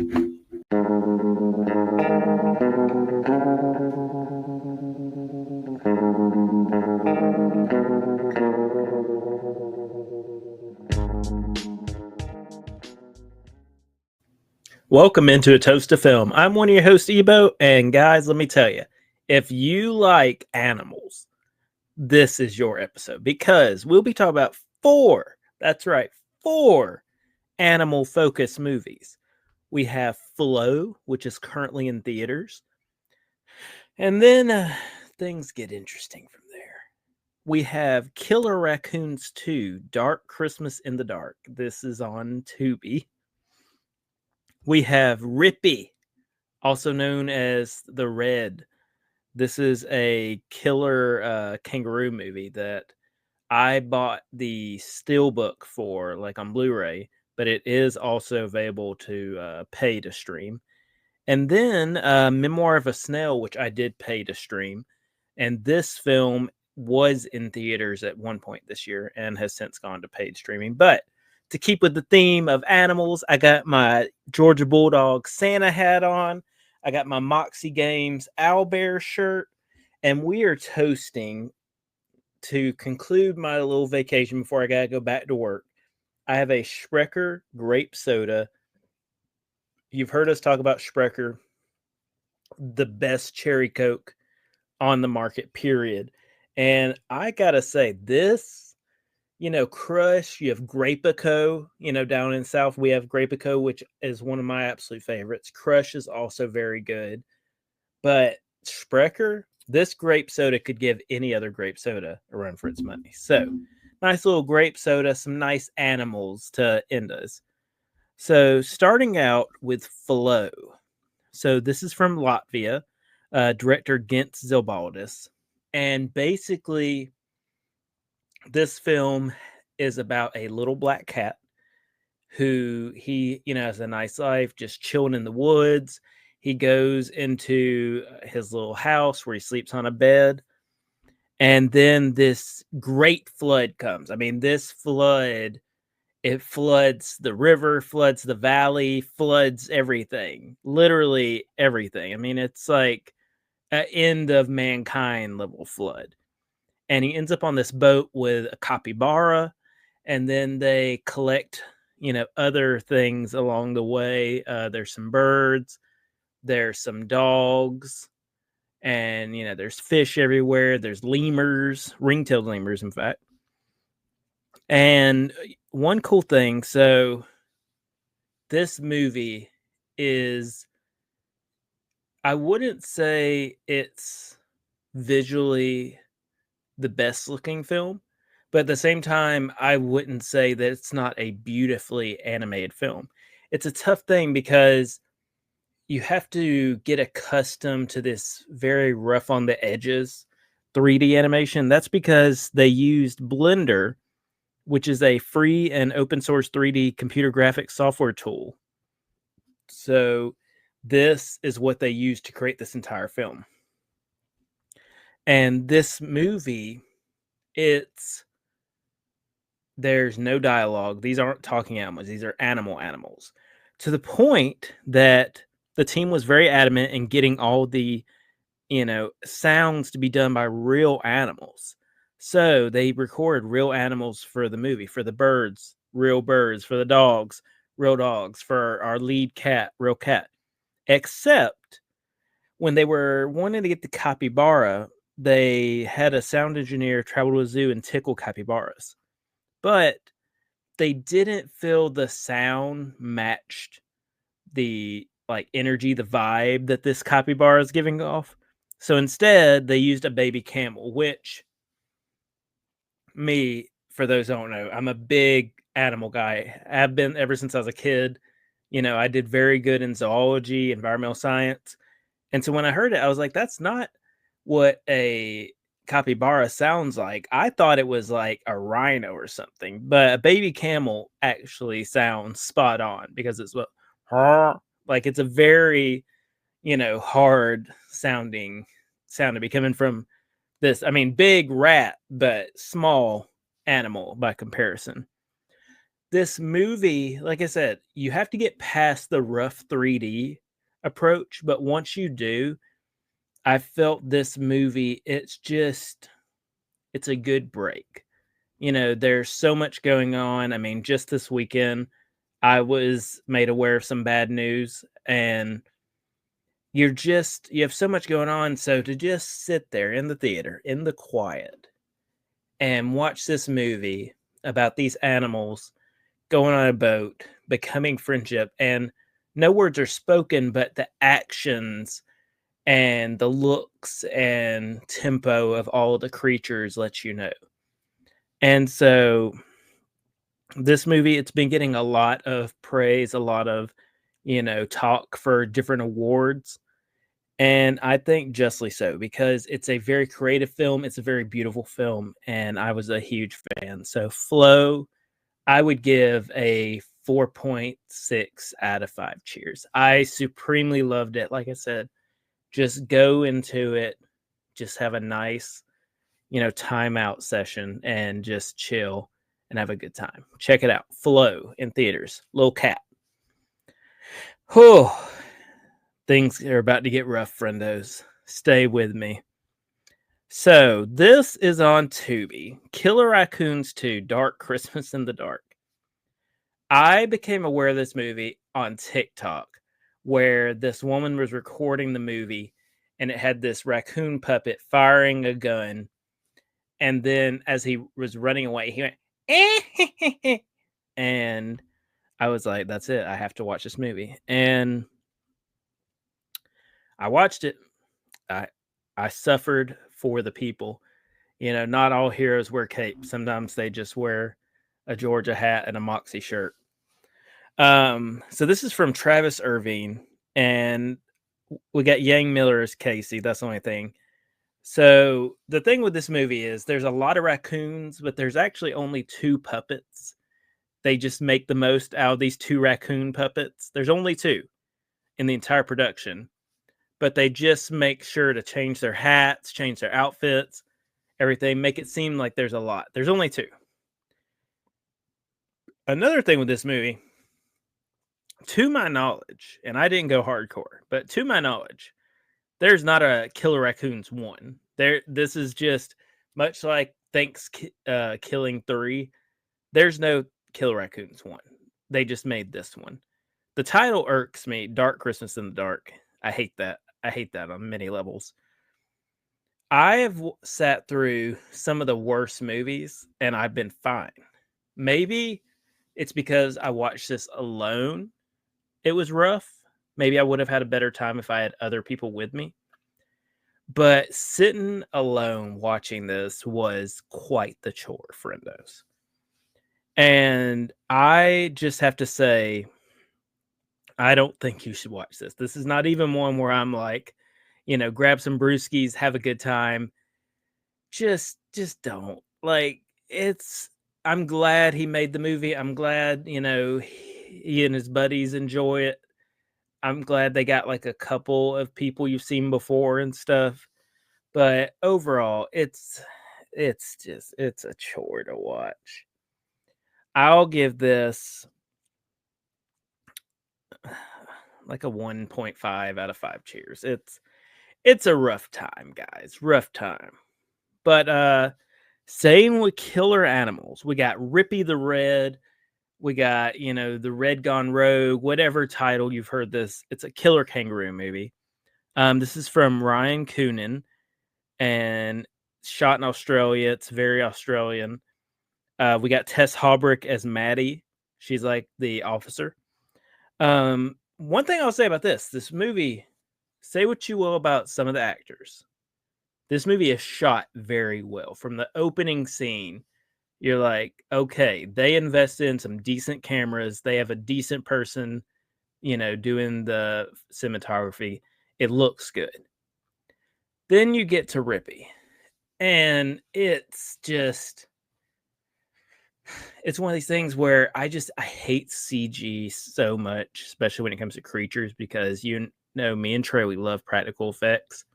Welcome into A Toast of Film. I'm one of your hosts, Ebo, and guys, let me tell you, if you like animals, this is your episode because we'll be talking about four animal-focused movies. We have Flow, which is currently in theaters, and then things get interesting from there. We have Killer Raccoons 2, Dark Christmas in the Dark. This is on Tubi. We have Rippy, also known as The Red. This is a killer kangaroo movie that I bought the steelbook for, like on Blu-ray, but it is also available to pay to stream. And then Memoir of a Snail, which I did pay to stream. And this film was in theaters at one point this year and has since gone to paid streaming. But to keep with the theme of animals, I got my Georgia Bulldog Santa hat on. I got my Moxie Games Owlbear shirt. And we are toasting to conclude my little vacation before I got to go back to work. I have a Sprecher grape soda. You've heard us talk about Sprecher, the best cherry Coke on the market, period. And I got to say, this, Crush, you have Grapico, down in South, we have Grapico, which is one of my absolute favorites. Crush is also very good. But Sprecher, this grape soda could give any other grape soda a run for its money. So, nice little grape soda, some nice animals to end us. So, starting out with Flow. So, this is from Latvia, director Gent Zilbaldis. And basically, this film is about a little black cat who he, has a nice life, just chilling in the woods. He goes into his little house where he sleeps on a bed. And then this great flood comes. I mean, this flood, it floods the river, floods the valley, floods everything. Literally everything. I mean, it's like an end of mankind level flood. And he ends up on this boat with a capybara, and then they collect, other things along the way. There's some birds, there's some dogs, and, there's fish everywhere. There's lemurs, ring-tailed lemurs, in fact. And one cool thing, so this movie is, I wouldn't say it's visually the best looking film, but at the same time, I wouldn't say that it's not a beautifully animated film. It's a tough thing because you have to get accustomed to this very rough on the edges 3D animation. That's because they used Blender, which is a free and open source 3D computer graphics software tool. So this is what they used to create this entire film. And this movie, there's no dialogue. These aren't talking animals. These are animals. To the point that the team was very adamant in getting all the, sounds to be done by real animals. So they recorded real animals for the movie, for the birds, real birds, for the dogs, real dogs, for our lead cat, real cat. Except when they were wanting to get the capybara, they had a sound engineer travel to a zoo and tickle capybaras. But they didn't feel the sound matched the energy, the vibe that this capybara is giving off. So instead, they used a baby camel, which for those who don't know, I'm a big animal guy. I've been ever since I was a kid. I did very good in zoology, environmental science. And so when I heard it, I was like, that's not what a capybara sounds like. I thought it was like a rhino or something, but a baby camel actually sounds spot on because it's like it's a very, hard sounding sound to be coming from this. I mean, big rat, but small animal by comparison. this movie, like I said, you have to get past the rough 3D approach, but once you do, I felt this movie, it's a good break. There's so much going on. I mean, just this weekend, I was made aware of some bad news, and you have so much going on. So to just sit there in the theater, in the quiet, and watch this movie about these animals going on a boat, becoming friendship, and no words are spoken, but the actions and the looks and tempo of all the creatures lets you know. And so this movie, it's been getting a lot of praise, a lot of, talk for different awards. And I think justly so, because it's a very creative film. It's a very beautiful film. And I was a huge fan. So Flow, I would give a 4.6 out of 5 cheers. I supremely loved it. Like I said, just go into it, just have a nice, timeout session and just chill and have a good time. Check it out. Flow in theaters. Little cat. Whew. Things are about to get rough, friendos. Stay with me. So, this is on Tubi. Killer Raccoons 2, Dark Christmas in the Dark. I became aware of this movie on TikTok, where this woman was recording the movie, and it had this raccoon puppet firing a gun. And then as he was running away, he went, and I was like, that's it. I have to watch this movie. And I watched it. I suffered for the people. Not all heroes wear capes. Sometimes they just wear a Georgia hat and a Moxie shirt. So this is from Travis Irving, and we got Yang Miller as Casey. That's the only thing. So the thing with this movie is there's a lot of raccoons, but there's actually only 2 puppets. They just make the most out of these 2 raccoon puppets. There's only 2 in the entire production, but they just make sure to change their hats, change their outfits, everything, make it seem like there's a lot. There's only 2. Another thing with this movie, to my knowledge, and I didn't go hardcore, but to my knowledge, there's not a Killer Raccoons 1. This is just much like Killing 3. There's no Killer Raccoons 1. They just made this one. The title irks me, Dark Christmas in the Dark. I hate that. I hate that on many levels. I have sat through some of the worst movies, and I've been fine. Maybe it's because I watched this alone. It was rough. Maybe I would have had a better time if I had other people with me. But sitting alone watching this was quite the chore, friendos. And I just have to say, I don't think you should watch this. This is not even one where I'm like, grab some brewskis, have a good time. Just don't. Like, I'm glad he made the movie. I'm glad, he and his buddies enjoy it. I'm glad they got like a couple of people you've seen before and stuff. But overall, it's a chore to watch. I'll give this like a 1.5 out of 5 cheers. It's a rough time, guys. Rough time. But same with killer animals. We got Rippy the Red. We got, the Red Gone Rogue, whatever title you've heard this. It's a killer kangaroo movie. This is from Ryan Coonan and shot in Australia. It's very Australian. We got Tess Haubrick as Maddie. She's like the officer. One thing I'll say about this movie, say what you will about some of the actors. This movie is shot very well. From the opening scene, you're like, okay, they invested in some decent cameras. They have a decent person, doing the cinematography. It looks good. Then you get to Rippy, and it's one of these things where I hate CG so much, especially when it comes to creatures, because me and Trey, we love practical effects.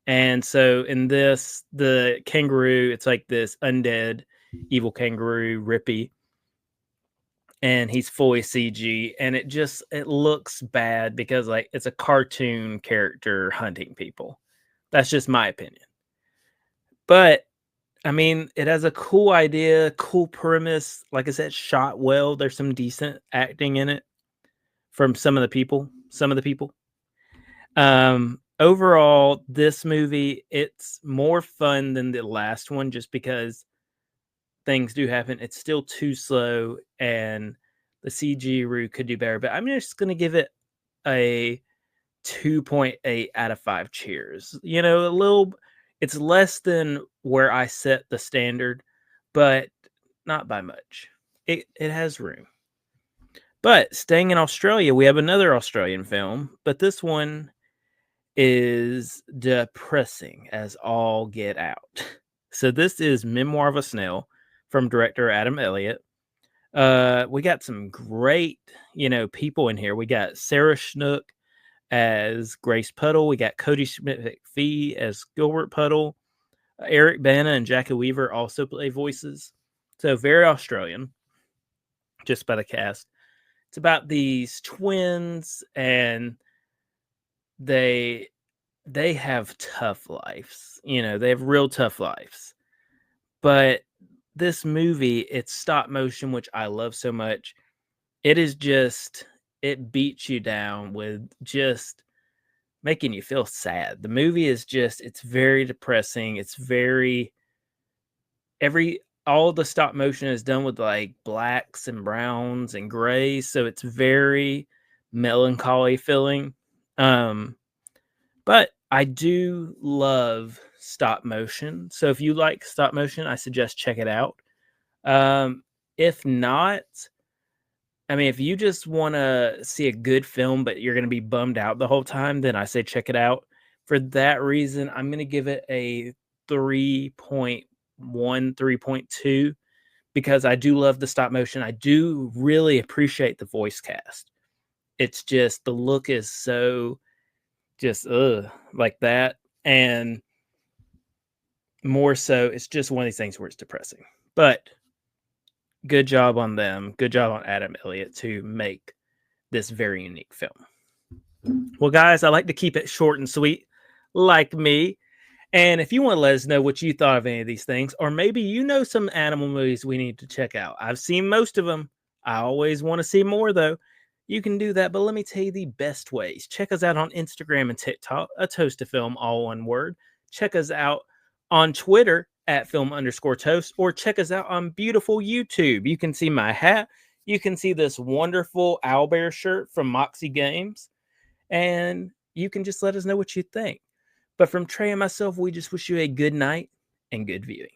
And so in this, the kangaroo, it's like this undead evil kangaroo, Rippy. and he's fully CG, and it looks bad because like it's a cartoon character hunting people. That's just my opinion. But I mean, it has a cool idea, cool premise. Like I said, shot well. There's some decent acting in it from some of the people. Overall, this movie, it's more fun than the last one just because things do happen. It's still too slow and the CG route could do better. But I'm just gonna give it a 2.8 out of 5 cheers. You know, it's less than where I set the standard, but not by much. It has room. But staying in Australia, we have another Australian film, but this one is depressing as all get out. So this is Memoir of a Snail from director Adam Elliott. We got some great, people in here. We got Sarah Schnook as Grace Puddle. We got Cody Smith-McPhee as Gilbert Puddle. Eric Bana and Jackie Weaver also play voices. So very Australian, just by the cast. It's about these twins, and they have tough lives. They have real tough lives. But this movie, it's stop motion, which I love so much. It beats you down with just making you feel sad. The movie it's very depressing. It's very all the stop motion is done with like blacks and browns and grays, so it's very melancholy feeling. But I do love stop motion. So if you like stop motion, I suggest check it out. If not, I mean, if you just want to see a good film, but you're going to be bummed out the whole time, then I say check it out. For that reason, I'm going to give it a 3.1, 3.2, because I do love the stop motion. I do really appreciate the voice cast. It's just the look is so just like that. And more so, it's just one of these things where it's depressing. But good job on them. Good job on Adam Elliott to make this very unique film. Well, guys, I like to keep it short and sweet, like me. And if you want to let us know what you thought of any of these things, or maybe you know some animal movies we need to check out. I've seen most of them. I always want to see more, though. You can do that, but let me tell you the best ways. Check us out on Instagram and TikTok, A Toast to Film, all one word. Check us out on Twitter at film_toast, or check us out on beautiful YouTube. You can see my hat. You can see this wonderful owlbear shirt from Moxie Games, and you can just let us know what you think. But from Trey and myself, we just wish you a good night and good viewing.